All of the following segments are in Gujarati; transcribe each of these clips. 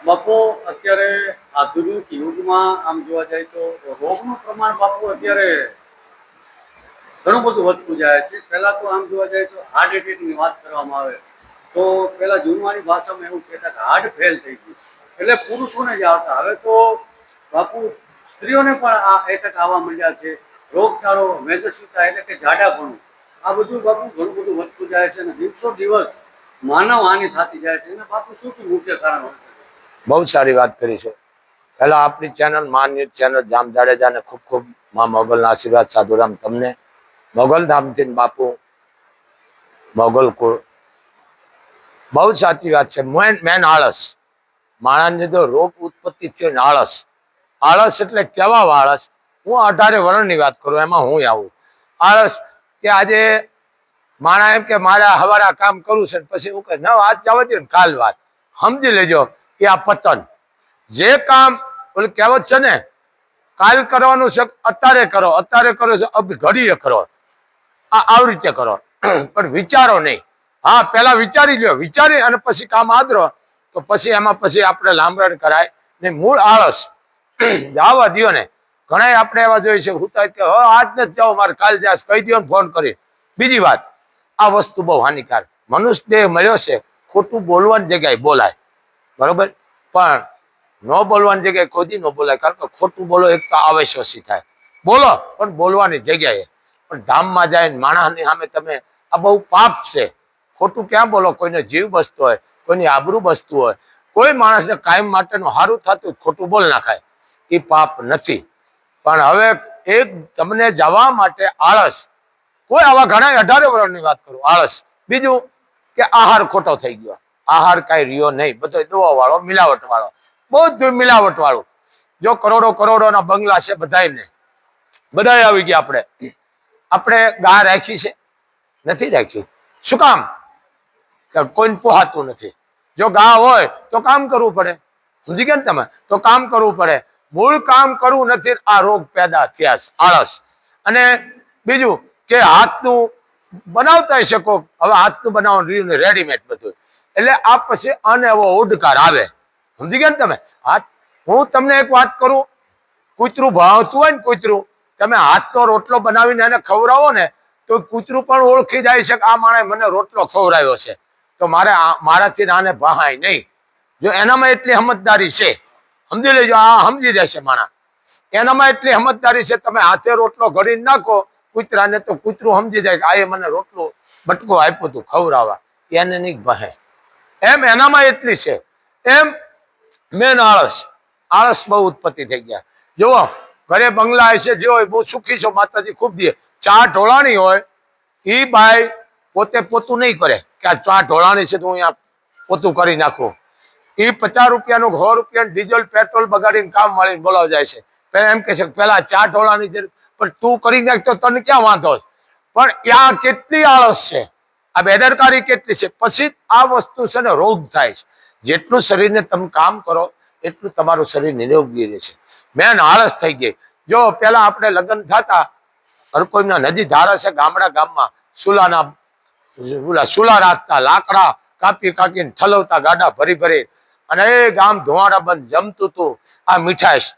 બાપુ અત્યારે આધુનિક યુગમાં આમ જોવા જાય તો રોગનું પ્રમાણ બાપુ અત્યારે ઘણું બધું વધતું જાય છે. પહેલા તો આમ જોવા જાય તો હાર્ટ એટેકની વાત કરવામાં આવે તો પહેલા જૂનવાણી ભાષામાં એવું કહેતા કે હાર્ટ ફેલ થઈ ગયું એટલે પુરુષોને જ આવતા. હવે તો બાપુ સ્ત્રીઓને પણ આ એટેક આવવા માંડ્યા છે. રોગચાળો, મેદસ્વીતા એટલે કે જાડાપણું, આ બધું બાપુ ઘણું બધું વધતું જાય છે અને દિવસો દિવસ માનવ હાનિ થતી જાય છે. અને બાપુ શું શું મુખ્ય કારણ હોય છે? બહુ સારી વાત કરી છે. પહેલા આપણી ચેનલ માન્ય ચેનલ જામ જાડેજાને ખૂબ ખૂબ માં મોગલના આશીર્વાદ સાધુરામ તમને. મોગલ ધામથી બાપુ મોગલ કુળ. બહુ સાચી વાત છે. મેન આળસ. માણસને તો રોગ ઉત્પત્તિ થયો ને આળસ. આળસ એટલે કેવા આળસ? હું 18 વર્ષની વાત કરું, એમાં હું આવું આળસ કે આજે માણા એમ કે મારે હવારે કામ કરવું છે, પછી હું કહે ના આજ જવા દે ને કાલ વાત. સમજી લેજો કે આ પતન. જે કામ ઓલું કહેવત છે ને, કાલ કરવાનું છે અત્યારે કરો, અત્યારે કરો છે ઘડીએ કરો, આવી રીતે કરો પણ વિચારો નહીં. હા, પેલા વિચારી લ્યો, વિચારી અને પછી કામ આદરો તો પછી એમાં પછી આપણે લાંબરણ કરાય ને. મૂળ આળસ જવા દો ને. ઘણા આપણે એવા જોઈએ છે હું કે આજ નથી જાઓ, મારે કાલ જાસ કહી દો ને ફોન કરી. બીજી વાત, આ વસ્તુ બહુ હાનિકારક. મનુષ્ય દેહ મળ્યો છે, ખોટું બોલવાની જગ્યાએ બોલાય, બરોબર, પણ ન બોલવાની જગ્યાએ કોઈ ન બોલાય. કારણ કે ખોટું બોલો એક તો આવશ્યસી થાય. બોલો પણ બોલવાની જગ્યાએ. પણ ધામમાં જાય માણસની સામે તમે, આ બહુ પાપ છે. ખોટું ક્યાં બોલો? કોઈને જીવ બસતો હોય, કોઈની આબરૂ બસતું હોય, કોઈ માણસને કાયમ માટેનું સારું થતું ખોટું બોલ નાખાય, એ પાપ નથી. પણ હવે એક તમને જવા માટે આળસ. કોઈ આવા ઘણા 18 વર્ષની વાત કરું, આળસ. બીજું કે આહાર ખોટો થઈ ગયો. આહાર કાંઈ રહ્યો નહીં, બધો દવા વાળો, મિલાવટ વાળો, બધું મિલાવટ વાળું. જો કરોડો કરોડોના બંગલા છે બધાને, બધા આવી ગયા. આપણે ગા રાખી છે? નથી રાખ્યું. શું કામ? કે કોઈને પોહાતું નથી. જો ગા હોય તો કામ કરવું પડે. સમજી ગયા ને તમે? તો કામ કરવું પડે. મૂળ કામ કરવું નથી, આ રોગ પેદા થયા છે, આળસ. અને બીજું કે હાથનું બનાવતા શકો. હવે હાથનું બનાવવાનું રહ્યું ને રેડીમેડ બધું, એટલે આ પછી અનેવો ઉડકાર આવે. સમજી ગયા ને તમે? હાથ, હું તમને એક વાત કરું, કૂતરું ભાવતું હોય ને, કૂતરું તમે હાથનો રોટલો બનાવીને એને ખવડાવો ને તો કૂતરું પણ ઓળખી જાય છે કે આ માણસે મને રોટલો ખવડાવ્યો છે, તો મારાથી આને ભાહાય નહીં. જો એનામાં એટલી સમજદારી છે, સમજી લેજો, આ સમજી જશે માણા. એનામાં એટલી સમજદારી છે, તમે હાથે રોટલો ઘડીને નાખો કૂતરાને તો કૂતરું સમજી જાય કે આ મને રોટલો બટકો આપ્યો તું ખવડાવવા, એને નહીં ભાહે. એમ એનામાં એટલી છે. એમ મેન આળસ. આળસ બહુ ઉત્પત્તિ થઈ ગયા. જુઓ, ઘરે બંગલા હશે, જે હોય બહુ સુખી છો, માતાજી ખૂબ દે. ચા ઢોળાણી હોય, એ બાઈ પોતે પોતું નહીં કરે કે આ ચા ઢોળાણી છે તો હું અહીંયા પોતું કરી નાખું. એ 50 રૂપિયાનું 100 રૂપિયાનું ડીઝલ પેટ્રોલ બગાડીને કામ વાળીને બોલાવ જાય છે. પેલા એમ કે છે પેલા ચા ઢોળાની છે, પણ તું કરી નાખ તો તને ક્યાં વાંધો છે? પણ આ કેટલી આળસ છે, આ બેદરકારી કેટલી છે. પછી આ વસ્તુ છે ને રોગ થાય છે. જેટલું શરીરને તમે કામ કરો એટલું તમારું શરીર નિરોગી રહે છે. મેન આળસ થઈ ગઈ. જો પેલા આપણે લગ્ન થતા, હર કોઈના નદી ધારા છે, ગામમાં સુલા રાખતા, લાકડા કાપી કાપીને ઠલવતા, ગાડા ભરી ભરી, અને એ ગામ ધુવાડા બંધ જમતું હતું. આ મીઠાશ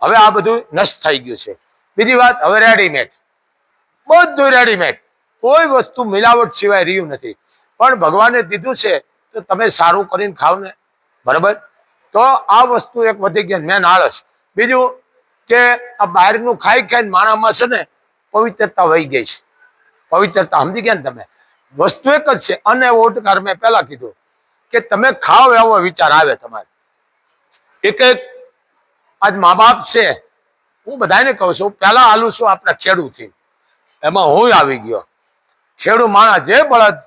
હવે આ બધું નષ્ટ થઈ ગયું છે. બીજી વાત, હવે રેડીમેડ, બધું રેડીમેડ, કોઈ વસ્તુ મિલાવટ સિવાય રહ્યું નથી. પણ ભગવાને દીધું છે તો તમે સારું કરીને ખાવ ને, બરાબર. તો આ વસ્તુ એક વધી ગઈ, મેન આળસ. બીજું કે આ બહારનું ખાઈ ખાઈને માણામાં છે ને પવિત્રતા વહી ગઈ છે. પવિત્રતા સમજી ગયા ને તમે? વસ્તુ એક જ છે, અને ઓટકાર મેં પહેલા કીધું કે તમે ખાઓ એવો વિચાર આવે તમારે. એક આજ મા બાપ છે, હું બધાને કહું છું, પહેલા હાલું છું આપણા ખેડૂતથી, એમાં હું આવી ગયો. ખેડૂત માણસ જે બળદ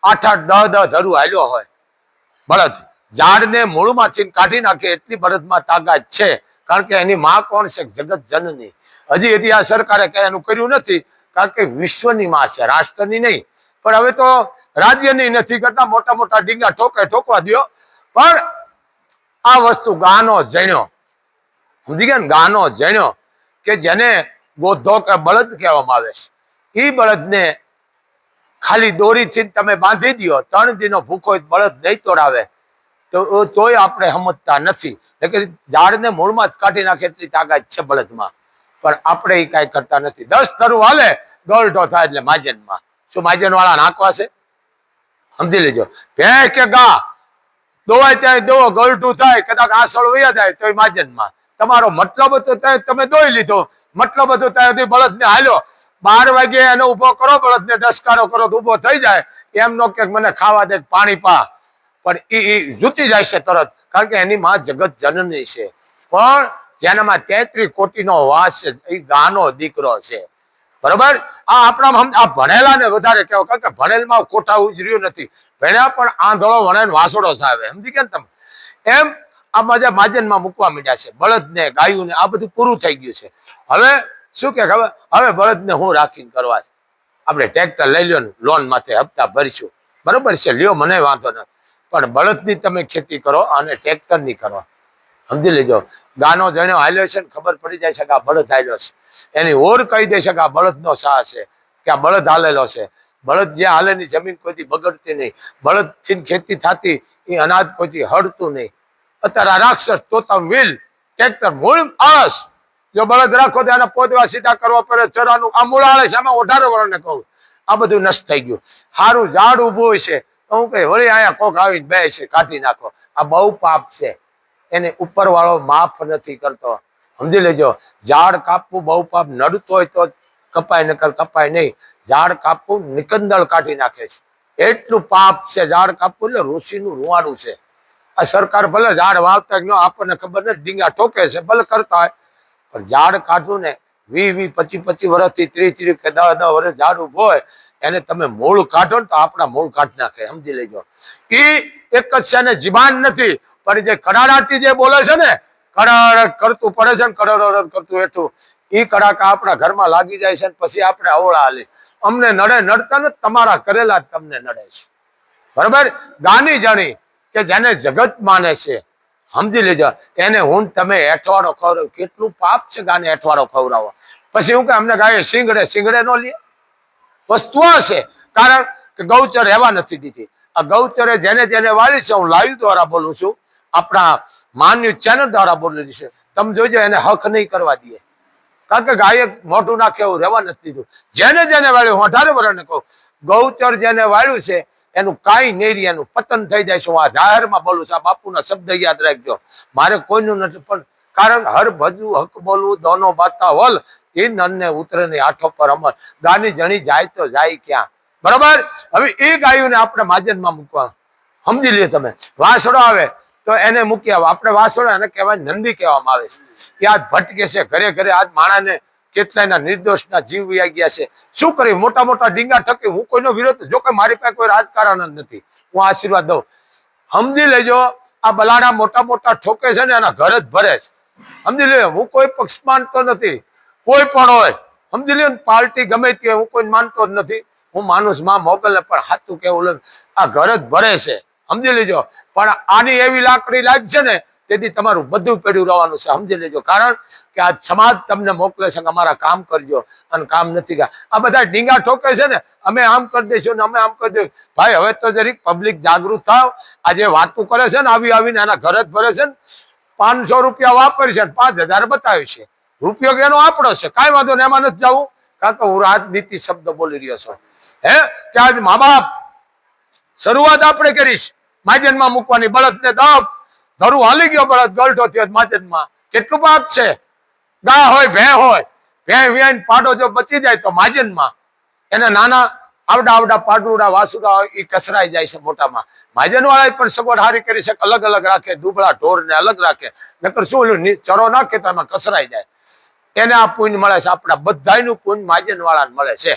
8-8, 10-10 ધરું હાલ્યો હોય, બળદ ઝાડને મૂળમાંથી કાઢી નાખે એટલી બળદમાં તાકાત છે. કારણ કે એની માં કોણ છે? જગત જનની. હજી આ સરકારે કઈ એનું કર્યું નથી, કારણ કે વિશ્વની માં છે, રાષ્ટ્રની નહીં. પણ હવે તો રાજ્યની નથી કરતા, મોટા મોટા ડીંગા ઠોકવા દો. પણ આ વસ્તુ ગાનો જણ્યો, સમજી ગયા ને? ગાનો જણ્યો કે જેને ગોધો કે બળદ કહેવામાં આવે છે, એ બળદને ખાલી દોરીથી તમે બાંધી દો, 3 દિનો ભૂખો બળદ નહીં તોડાવે. તો તોય આપણે સમજતા નથી. એટલે કે ઝાડને મૂળમાં જ કાઢી નાખે એટલી તાકાત છે બળદમાં, પણ આપણે એ કાંઈ કરતા નથી. 10 ધરું હાલે ગળઢો થાય એટલે માજનમાં. શું માજન વાળા નાખવા છે? સમજી લેજો. ભેં કે ગા દોવાય ત્યાં દો, ગળઢું થાય, કદાચ આસળ વયા જાય તો માજનમાં. તમારો મતલબ હતો ત્યાં તમે દોઈ લીધો, મતલબ હતો ત્યાં સુધી બળદને હાલ્યો. 12 વાગે એને ઉભો કરો, બળદને ડસકારો કરો તો ઉભો થઈ જાય. એમ નો કે મને ખાવા દે, પાણી પા, પણ એ જૂતી જાય છે તરત, કારણ કે એની માં જગત જનની છે. પણ જેનામાં 33 કોટીનો વાસ છે, એ ગાનો દીકરો છે. બરોબર? આ આપણા આ ભણેલા ને વધારે કહેવાય, કારણ કે ભણેલમાં કોઠા ઉજર્યું નથી. ભણ્યા પણ આંધળો વણે વાસોડો સાવે. સમજી ગયા તમે? એમ આ મજા માજનમાં મૂકવા માંડ્યા છે. બળદ ને ગાયું ને આ બધું પૂરું થઈ ગયું છે. હવે શું કે ખબર? હવે બળદને હું રાખીને કરવા છે. આપણે ટ્રેક્ટર લઈ લ્યો ને, લોન માથે હપ્તા ભરીશું. બરોબર છે, લ્યો, મને વાંધો નથી. પણ બળદની તમે ખેતી કરો અને ટ્રેક્ટરની કરો. સમજી લેજો. ગાનો જણ્યો હાલ્યો છે ને ખબર પડી જાય છે કે આ બળદ હાલ્યો છે. એની ઓર કહી દે છે કે આ બળદનો સાહ છે, કે આ બળદ હાલેલો છે. બળદ જ્યાં હાલેની જમીન કોઈથી બગડતી નહીં. બળદથી ખેતી થતી, એ અનાજ કોઈથી હળતું નહીં. અત્યારે આ રાક્ષસ તોતા વ્હીલ ટ્રેક્ટર મૂળ આળસ. જો બળદ રાખો તો એને પોતવા સીધા કરવા પડે, ચરવાનું આ મૂળ આળસ. આમાં 18 વર્ષને કહું આ બધું નષ્ટ થઈ ગયું. સારું ઝાડ ઉભું હોય છે તો હું કઈ વળી અહીંયા કોક આવીને બે છે, કાઢી નાખો. આ બહુ પાપ છે. એને ઉપર વાળો માફ નથી કરતો. સમજી લેજો. ઝાડ કાપવું બહુ પાપ. નડતો હોય તો કપાય, નકર કપાય નહીં. ઝાડ કાપવું નિકંદળ કાઢી નાખે છે, એટલું પાપ છે. ઝાડ કાપવું એટલે ઋષિનું રૂવાડું છે. આ સરકાર ભલે ઝાડ વાવતા ન, આપણને ખબર નથી, ડીંગા ઠોકે છે, ભલે કરતા હોય, પણ ઝાડ કાઢવું ને 20, 25 વર્ષથી 30 કે 10 વર્ષ ઝાડ ઉભો હોય, એને તમે મૂળ કાઢો ને તો આપણા મૂળ કાઢી નાખે. સમજી લેજો. એ એક જ છે ને, જીબાન નથી, પણ જે કડાડાથી જે બોલે છે ને, કડાડ કરતું પડે છે ને, કડાડ કરતું એટલું, એ કડાકા આપણા ઘરમાં લાગી જાય છે ને પછી આપણે અવળા હાલી. અમને નડે, નડતા ને તમારા કરેલા જ તમને નડે છે. બરોબર? ગાની જાણી કે જેને જગત માને છે, સમજી લેજો, એને હું તમે એઠવાડો ખવડાવ. કેટલું પાપ છે ગાને એઠવાડો ખવડાવો. પછી હું કે અમને ગાય સિંગડે નો લે. વસ્તુઓ છે, કારણ કે ગૌચર રહેવા નથી દીધી. આ ગૌચરે જેને જેને વાળી છે, હું લાઈવ દ્વારા બોલું છું, આપણા માન્ય ચેનલ દ્વારા બોલેલી છે. તમે જોજો, એને હક નહીં કરવા દે, કારણ કે ગાયે મોઢું નાખે એવું રહેવા નથી દીધું. જેને જેને વાળ્યું, હું 18 વર્ષને કહું, ગૌચર જેને વાળ્યું છે એનું કાંઈ નહીં રહે, એનું પતન થઈ જાય છે. હું આ જાહેરમાં બોલું છું, આ બાપુના શબ્દ યાદ રાખજો. મારે કોઈનું નથી, પણ કારણ હર ભજવું હક બોલવું દોનો બાતા વલ, એ નનને ઉતરે નહીં આઠો પર અમર. ગાની જણી જાય તો જાય ક્યાં? બરોબર? હવે એ ગાયોને આપણે માજનમાં મૂકવા. સમજી લે તમે. વાસડો આવે તો એને મૂકી આવે. આપણે વાસડો એને કહેવાય નંદી કહેવામાં આવે છે. એ આજ ભટકે છે ઘરે ઘરે. આજ માણાને કેટલાયના નિર્દોષના જીવ વયા ગયા છે. શું કરી? મોટા મોટા ડીંગા ઠકી. હું કોઈનો વિરોધ, જો કે મારી પાસે કોઈ રાજકારણ જ નથી, હું આશીર્વાદ દઉં. સમજી લેજો, આ બલાડા મોટા મોટા ઠોકે છે ને એના ઘર જ ભરે છે. સમજી લે. હું કોઈ પક્ષ માનતો નથી, કોઈ પણ હોય. સમજી લે, પાર્ટી ગમે તે, હું કોઈ માનતો જ નથી. હું માનુસ માં મોકલે, પણ હાથું કેવું આ ઘર જ ભરે છે. સમજી લેજો. પણ આની એવી લાકડી લાગ છે ને, તેથી તમારું બધું પડ્યું રહેવાનું છે. સમજી લેજો. કારણ કે આ સમાજ તમને મોકલે છે કે અમારા કામ કરજો, અને કામ નથી કર્યા. આ બધા ડીંગા ઠોકે છે ને, અમે આમ કરી દઈશું ને અમે આમ કરી દઈશું. ભાઈ હવે તો જરીક પબ્લિક જાગૃત થાવ. આ જે વાતું કરે છે ને, આવીને એના ઘર જ ભરે છે ને, 500 રૂપિયા વાપરે છે, 5000 બતાવે છે. રૂપિયો એનો આપણો છે, કાંઈ વાંધો ને, એમાં નથી જવું. કારણ કે હું રાજનીતિ શબ્દ બોલી રહ્યો છું. કે આજ મા બાપ શરૂઆત આપણે કરીશ માજનમાં મૂકવાની. બળદને ધરું હાલી ગયો, બળદ ગળઢો થયો માજનમાં. કેટલું પાપ છે. ગા હોય, ભેં હોય, ભેં વ્યાઈને પાડો જો બચી જાય તો માજનમાં. એને નાના આવડા પાડુડા વાસુડા હોય એ કસરાઈ જાય છે મોટામાં. માજન વાળા પણ સગવડ હારી કરી છે, અલગ અલગ રાખે. દુબળા ઢોર ને અલગ રાખે, નકર શું ચરો નાખે તો એમાં કસરાઈ જાય. એને આ પુણ્ય મળે છે. આપણા બધાનું પુણ્ય માજન વાળાને મળે છે.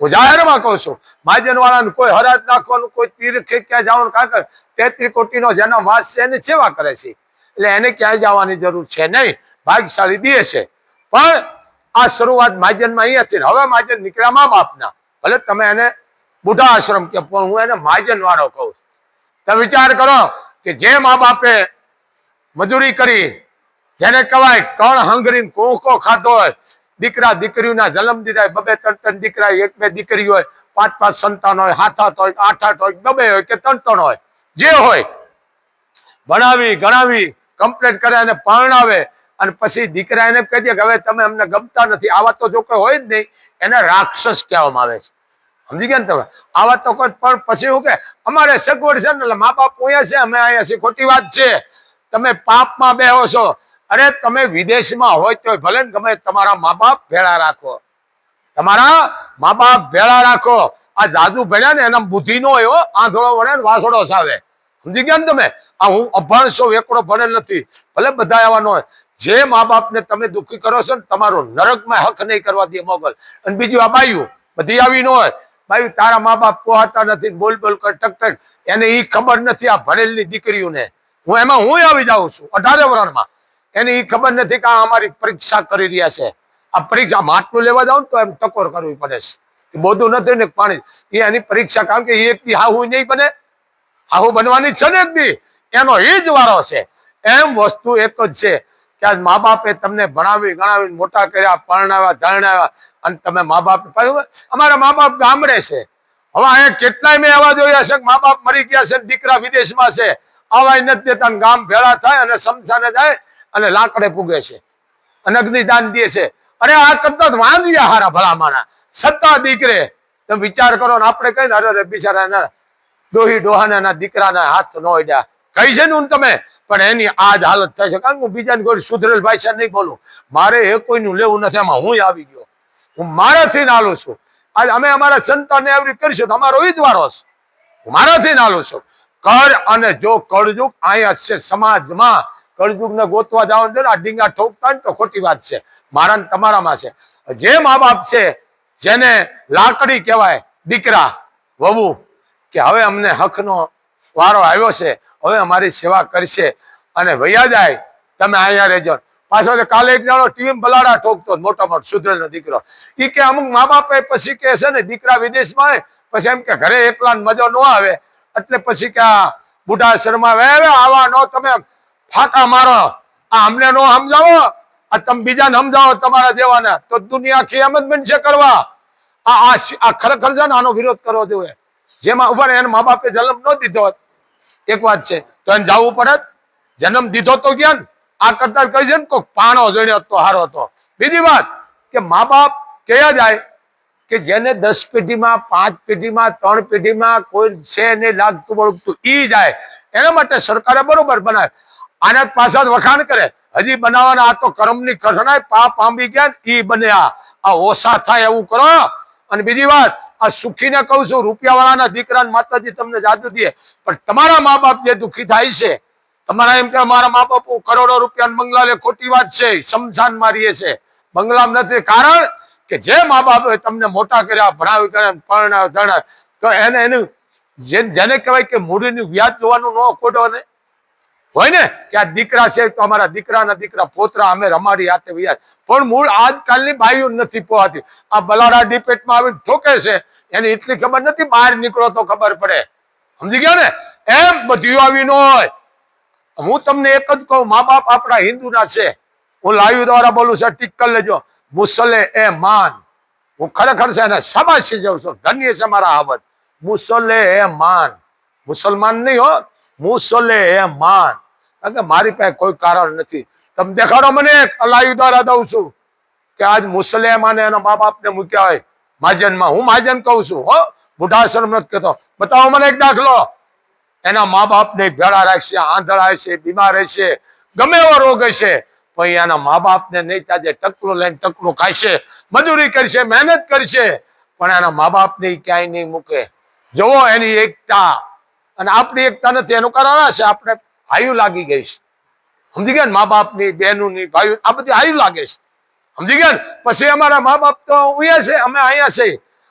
હું જાહેરમાં કહું છું, માજન વાળાને કોઈ હરાજ નાખવાનું, કોઈ તીર્થે ક્યાં જવાનું, કારણ કે 33 કોટીનો જેનો વાસ છે એની સેવા કરે છે, એટલે એને ક્યાંય જવાની જરૂર છે નહીં. ભાગ્યશાળી દે છે. પણ આ શરૂઆત માજનમાં અહીંયાથી. હવે માજન નીકળ્યા મા બાપના. ભલે તમે એને બુઢા આશ્રમ કે, પણ હું એને માજન વાળો કહું. તમે વિચાર કરો કે જે મા બાપે મજૂરી કરી, જેને કહેવાય કણ હંગરીને કોકો ખાધો હોય, દીકરા દીકરીઓના જન્મ દીધા હોય, 2-3 દીકરા, 1-2 દીકરી હોય, 5-5 સંતાન હોય, 7-7 હોય, 8-8 હોય, 2 હોય કે 3-3 હોય, જે હોય, ભણાવી ગણાવી કમ્પ્લીટ કરે અને પરણાવે અને પછી દીકરા એને કહી દે કે હવે તમે અમને ગમતા નથી, આવા તો જો કોઈ હોય જ નહીં, એને રાક્ષસ કહેવામાં આવે છે. સમજી ગયા ને તમે? આવા તો કોઈ પણ પછી એવું કે અમારે સગવડ છે ને એટલે મા બાપ અહીંયા છે, અમે અહીંયા છીએ. ખોટી વાત છે. તમે પાપમાં બેહો છો. અરે તમે વિદેશમાં હોય તો ભલે ને ગમે તમારા મા બાપ ભેળા રાખો, તમારા મા બાપ ભેળા રાખો. આ જાદુ ભેળ્યા ને એના બુદ્ધિ નો હોય, આંધળો વળે ને વાસડો સાવે. સમજી ગયા ને તમે? આ હું અભણ છું, એકડો ભણેલ નથી, ભલે બધા એવા ન હોય. જે મા બાપને તમે દુઃખી કરો છો ને તમારો નરકમાં હક નહીં કરવા દે મોગલ. અને બીજું આ બાયું બધી આવી ન હોય. બાયું તારા મા બાપ પોહાતા નથી, બોલ બોલ કર ટક ટક, એને ઈ ખબર નથી આ ભણેલની દીકરીઓને. હું આવી જાઉં છું 18 વર્ષમાં, એને ઈ ખબર નથી કે આ અમારી પરીક્ષા કરી રહ્યા છે. આ પરીક્ષા માટલું લેવા જાવ તો એમ ટકોર કરવી પડે છે. બધું નથી ને પાણી એની પરીક્ષા, કારણ કે એક દી હાહુ નહીં બને, હાહુ બનવાની છે ને એક દી, એનો એ જ વારો છે. એમ વસ્તુ એક જ છે કે આજ મા બાપે તમને ભણાવી ગણાવી મોટા કર્યા, પરણાવ્યા ધરણાવ્યા, અને તમે મા બાપ, અમારા મા બાપ ગામડે છે. હવે અહીંયા કેટલાય મેં એવા જોયા છે કે મા બાપ મરી ગયા છે, દીકરા વિદેશમાં છે, આવાય નથી દેતા. ગામ ભેળા થાય અને સમસાને જાય અને લાકડે પૂગે છે અને અગ્નિદાન દે છે. અરે આ કરતા વાંધ્યા હારા ભલામાના સત્તા દીકરે. તમે વિચાર કરો ને આપણે કઈ અરે બિચારા ડોહી ડોહાના દીકરાના હાથ ન અડ્યા કઈ છે ને તમે, પણ એની આ જ હાલત થાય છે. કારણ કે હું બીજાને કોઈ સુધરેલ ભાષા નહીં બોલું, મારે એ કોઈનું લેવું નથી. એમાં હું આવી ગયો, હું મારાથી નાલું છું. આજ અમે અમારા સંતાનને એવી કરીશું તો અમારો ઈ જ વારો છે. હું મારાથી નાલું છું. કર અને જો કળજુગ અહીંયા છે સમાજમાં, કળજુગ ને ગોતવા જાવ ને આ ડીંગા ઠોકતા ને તો ખોટી વાત છે. મારા ને તમારામાં છે. જે મા બાપ છે જેને લાકડી કહેવાય, દીકરા વહુ, કે હવે અમને હકનો વારો આવ્યો છે, હવે અમારી સેવા કરશે અને વૈયા જાય, તમે અહીંયા રહેજો. પાછો કાલે એક જાણો ટીવી બલાડા ઠોકતો મોટો મોટો સુધરેલો દીકરો, એ કે અમુક મા બાપે પછી કે છે ને દીકરા વિદેશમાં આવે પછી એમ કે ઘરે એકલા મજો ન આવે, એટલે પછી કે આ બુઢા શર્મા આવા નો તમે ફાકા મારો, આ અમને નો સમજાવો, આ તમે બીજાને સમજાવો તમારા દેવાના, તો દુનિયા આખી એમ જ બનશે કરવા. આ ખરેખર છે ને આનો વિરોધ કરવો જોઈએ. જેમાં ઉપર એને મા બાપે જન્મ ન દીધો હોત એક વાત છે તો એને જવું પડે. જન્મ દીધો તો ગયા ને, આ કરતા કહી છે ને કોઈ પાણો જોડ્યો તો હારો હતો. બીજી વાત કે મા બાપ કયા જાય કે જેને 10 પેઢીમાં 5 પેઢીમાં 3 પેઢીમાં કોઈ છે ને લાગતું વળગતું ઈ જાય, એના માટે સરકારે બરોબર બનાવે. આને પાછા વખાણ કરે હજી બનાવવાના, આ તો કર્મની કસણાય, પાપ આંબી ગયા ઈ બન્યા, આ ઓછા થાય એવું કરો. અને બીજી વાત, આ સુખીને કહું છું, રૂપિયા વાળાના દીકરાને માતાજી તમને જાદુ દે, પણ તમારા મા બાપ જે દુઃખી થાય છે, તમારા એમ કે મારા મા બાપ કરોડો રૂપિયા બંગલા લે, ખોટી વાત છે. શમશાન મારીએ છે, બંગલામાં નથી. કારણ કે જે મા બાપે તમને મોટા કર્યા, ભણાવી કર્યા, પરણાવ ધણાવ, તો એને એનું જેને કહેવાય કે મૂડીનું વ્યાજ જોવાનું ન ખોટો ને હોય ને, કે આ દીકરા છે તો અમારા દીકરાના દીકરા પોતરા અમે રમાડી હાથે વ્યાજ, પણ મૂળ આજકાલની બાઈઓ નથી પોહાતી. આ બલાડા ડિપેટમાં આવીને ઠોકે છે, એની એટલી ખબર નથી, બહાર નીકળો તો ખબર પડે. સમજી ગયા ને? એમ બધી આવી ન હોય. હું તમને એક જ કહું, મા બાપ આપણા હિન્દુના છે. હું લાઈવ દ્વારા બોલું છું, ટીક કરી લેજો. મુસલે એ માન, હું ખરેખર છે એને શાબાશી જાઉં છું, ધન્ય છે મારા આવત. મુસલે એ માન, મુસલમાન નહીં હો, મુસલે એ માન. કારણ કે મારી પાસે કોઈ કારણ નથી. તમે દેખાડો મને, એક લાઈવ દ્વારા દઉં છું કે આજ મુસલમાને એના મા બાપને મૂક્યા હોય મહાજનમાં. હું મહાજન કહું છું હો, બુઢાશ્રમ નથી કહેતો. બતાવો મને એક દાખલો. એના મા બાપને ભેળા રાખશે, આંધળા હશે, બીમાર હશે, ગમે એવો રોગ હશે, પણ એના મા બાપને નહીં તાજે ટકલું લઈને ટકલું ખાશે, મજૂરી કરશે, મહેનત કરશે, પણ એના મા બાપને ક્યાંય નહીં મૂકે. જોવો એની એકતા. અને આપણી એકતા નથી, એનું કારણ છે આપણે હાયું લાગી ગઈ છે. સમજી ગયા ને? મા બાપની, બહેનોની, ભાઈઓ, આ બધી હાયું લાગે છે. સમજી ગયા ને? પછી અમારા મા બાપ તો અહીંયા છે, અમે અહીંયા છે.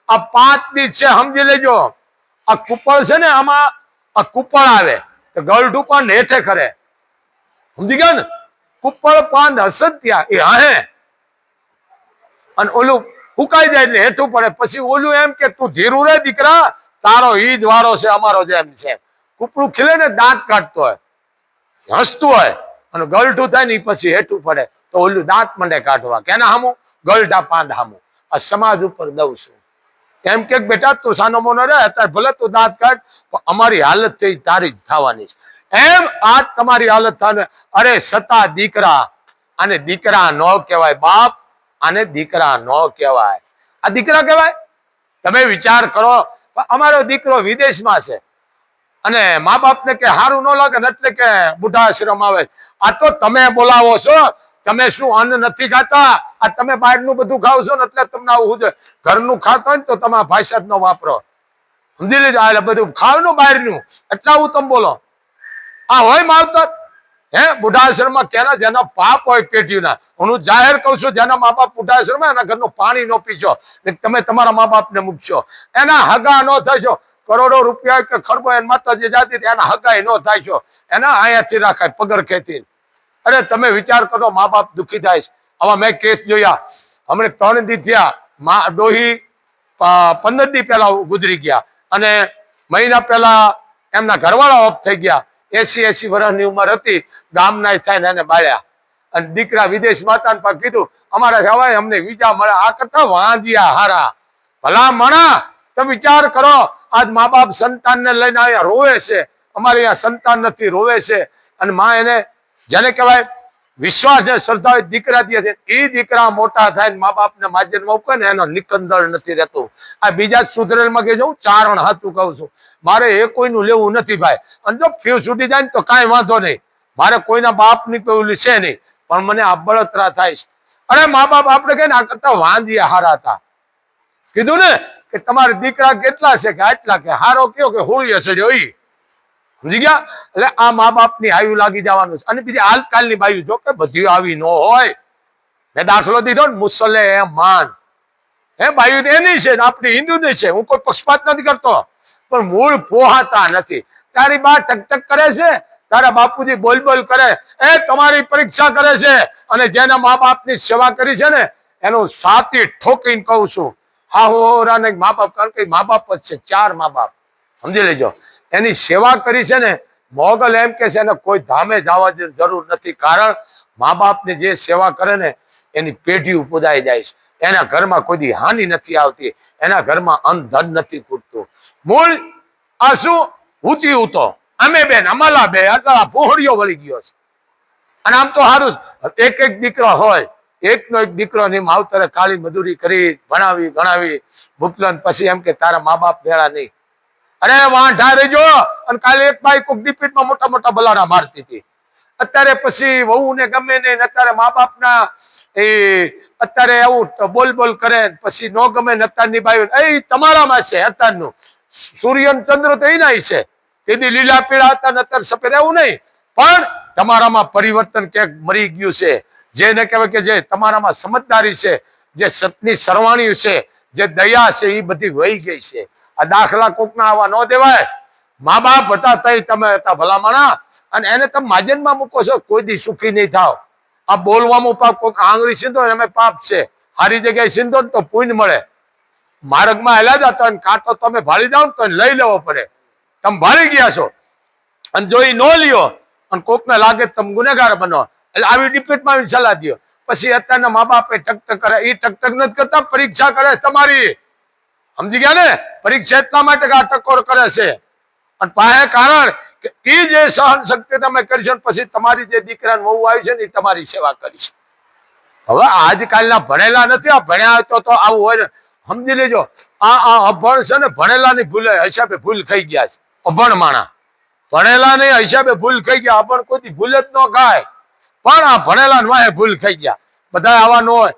આ 5 દી છે, સમજી લેજો. આ કુપળ છે ને, આમાં આ કુપળ આવે તો ગળઢું પણ હેઠે કરે. સમજી ગયા ને? કુપળ પાન હસત્યા એ હે, અને ઓલું ફૂકાઈ જાય એટલે હેઠું પડે. પછી ઓલું એમ કે તું ધીરું રે દીકરા, તારો ઈ જ વારો છે, અમારો જેમ છે. કુપળું ખીલે ને દાંત કાઢતો હોય, હસતું હોય, અને ગળઢું થાય ને પછી હેઠું પડે તો ઓલું દાંત મંડે કાઢવા. કેના હામું? ગળઢા પાંદ હામું. આ સમાજ ઉપર દઉં છું. એમ કે બેટા તું સાનો મોનો રહે, અત્યારે ભલે તું દાંત કાઢ, તો અમારી હાલત થઈ તારી જ થવાની છે. એમ આ તમારી હાલત થાય. અરે સતા દીકરા, અને દીકરા નો કહેવાય બાપ, આને દીકરા નો કહેવાય. આ દીકરા કહેવાય? તમે વિચાર કરો, અમારો દીકરો વિદેશમાં છે અને મા બાપને કે સારું ન લાગે ને એટલે કે બુઢાશ્રમ આવે. આ તો તમે બોલાવો છો. તમે શું અન્ન નથી ખાતા? આ તમે બહારનું બધું ખાવ છો ને એટલે તમને આવું છે. ઘરનું ખાતા હોય ને તો તમે ભાષા જ ન વાપરો. સમજી લીધું? એટલે બધું ખાવનું બહારનું એટલે આવું તમે બોલો. આ હોય માવતર? હે બુઢાશ્રમમાં કેના જેના પાપ હોય પેટીના, હું જાહેર કઉ છું, જેના મા બાપ બુઢાશ્રમ એના ઘરનું પાણી ન પીશો, તમે તમારા મા બાપને મૂકશો, એના હગા ન થશો. કરોડો રૂપિયા કે ખરબો એના માતાજી જાતિ એના હગાઈ ન થાય છો, એના આયાથી રાખાય પગર ખેતી. અરે તમે વિચાર કરો, મા બાપ દુઃખી થાય છે. આવા મેં કેસ જોયા. હમણાં 3 દી થયા, મા ડોહી 15 દી પહેલા ગુજરી ગયા અને મહિના પહેલા એમના ઘરવાળા ઓફ થઈ ગયા. 80 વર્ષની ઉંમર હતી. ગામના થાય ને એને બાળ્યા અને દીકરા વિદેશમાં હતા ને કીધું અમારા જવાય અમને વિઝા મળે. આ કરતા વાંજિયા હારા ભલા મણા. તો વિચાર કરો, આજ મા બાપ સંતાનને લઈને અહીંયા રોવે છે. અમારે અહીંયા સંતાન નથી, રોવે છે. અને માં એને જેને કહેવાય વિશ્વાસ ને શ્રદ્ધા હોય દીકરા દે છે. એ દીકરા મોટા થાય મા બાપને માજનમાં મૂકે ને એનો નિકંદળ નથી રહેતું. આ બીજા સુધરેલમાં કે જવું ચારણ હાથું કહું છું. મારે એ કોઈનું લેવું નથી ભાઈ. અને જો ફ્યુઝ છૂટી જાય ને તો કાંઈ વાંધો નહીં, મારે કોઈના બાપની કોઈ છે નહીં, પણ મને આ બળતરા થાય છે. અરે મા બાપ આપણે કહીને આ કરતા વાંજિયા હારા હતા. કીધું ને કે તમારા દીકરા કેટલા છે કે આટલા, કે હારો કયો કે હોળી સડ્યો ઈ. સમજી ગયા? એટલે આ મા બાપની આયુ લાગી જવાનું છે. અને બીજી આજકાલની બાયુ જો કે બધી આવી ન હોય. મેં દાખલો દીધો ને, મુસલે એમ માન હે બાયુ એની છે ને આપણી હિન્દુની છે. હું કોઈ પક્ષપાત નથી કરતો, પણ મૂળ પોહાતા નથી. તારી બા ટક કરે છે, તારા બાપુજી બોલ બોલ કરે, એ તમારી પરીક્ષા કરે છે. અને જેના મા બાપની સેવા કરી છે ને એનું સાતી ઠોકીને કહું છું, હા હોરા ને મા બાપ, કારણ કે મા બાપ જ છે, 4 મા બાપ. સમજી લેજો. એની સેવા કરી છે ને. મોગલ એમ કે છે એને કોઈ ધામે જવા જરૂર નથી, કારણ મા બાપની જે સેવા કરે ને એની પેઢી પુદાઈ જાય છે. એના ઘરમાં કોઈ દી હાનિ નથી આવતી, એના ઘરમાં અન્ન ધન નથી ખૂટતું. મૂળ આ શું ઉતી ઉતો અમે બેન અમાલા બે આટલા પોહળીઓ વળી ગયો છે. અને આમ તો સારું એક દીકરો હોય, એકનો એક દીકરો ની માવતરે કાળી મજૂરી કરી ભણાવી ગણાવી મોકલન, પછી એમ કે તારા મા બાપ ભેળા નહીં. અરે વાંઢા રહેજો. અને કાલે એક બાઈ કોક દીપીટમાં મોટા મોટા બલાડા મારતી હતી. અત્યારે પછી વહુ ને ગમે નહીં, અત્યારે મા બાપના એ અત્યારે એવું બોલ બોલ કરે, પછી નો ગમે ને અત્યારની બાઈ એ તમારામાં છે. અત્યારનું સૂર્ય ચંદ્ર તો એના છે, તેની લીલા પીળા હતા ને અત્યારે સફેદ, એવું નહીં. પણ તમારામાં પરિવર્તન ક્યાંક મરી ગયું છે. જેને કહેવાય કે જે તમારામાં સમજદારી છે, જે સતની સરવાણી છે, જે દયા છે, એ બધી વહી ગઈ છે. આ દાખલા કોકના આવા ન દેવાય. મા બાપ હતા તઈ તમે હતા ભલામણા, અને એને તમે માજનમાં મૂકો છો, કોઈ દી સુખી નહીં થાવ. આ બોલવામાં પાપ, કોઈક આંગળી સીધો એમે પાપ છે, સારી જગ્યાએ સીધો ને તો પુણ્ય મળે. માર્ગમાં હેલા જતા કાંટો તમે ભાળી જાઓ ને તો લઈ લેવો પડે. તમે ભાળી ગયા છો અને જો એ ન લ્યો અને કોકને લાગે તમે ગુનેગાર બનો, એટલે આવી ડિપેટમાં સલાહ દો. પછી અત્યારના મા બાપે ટકટક કરે, એ ટકટક નથી કરતા, પરીક્ષા કરે તમારી. સમજી ગયા ને? પરીક્ષા એટલા માટે આ ટકોર કરે છે. અને પાસે કારણ કે એ જે સહન શક્તિ તમે કરીશો, પછી તમારી જે દીકરાને વહુ આવી છે ને એ તમારી સેવા કરીશ. હવે આજકાલના ભણેલા નથી, આ ભણ્યા તો આવું હોય ને. સમજી લેજો, આ અભણ છે ને ભણેલા ની ભૂલે હિસાબે ભૂલ ખાઈ ગયા છે. અભણ માણા ભણેલા ની હિસાબે ભૂલ ખાઈ ગયા. અભણ કોઈ ભૂલ જ ન ખાય, પણ આ ભણેલા વાહે ભૂલ ખાઈ ગયા. બધા આવા ન હોય.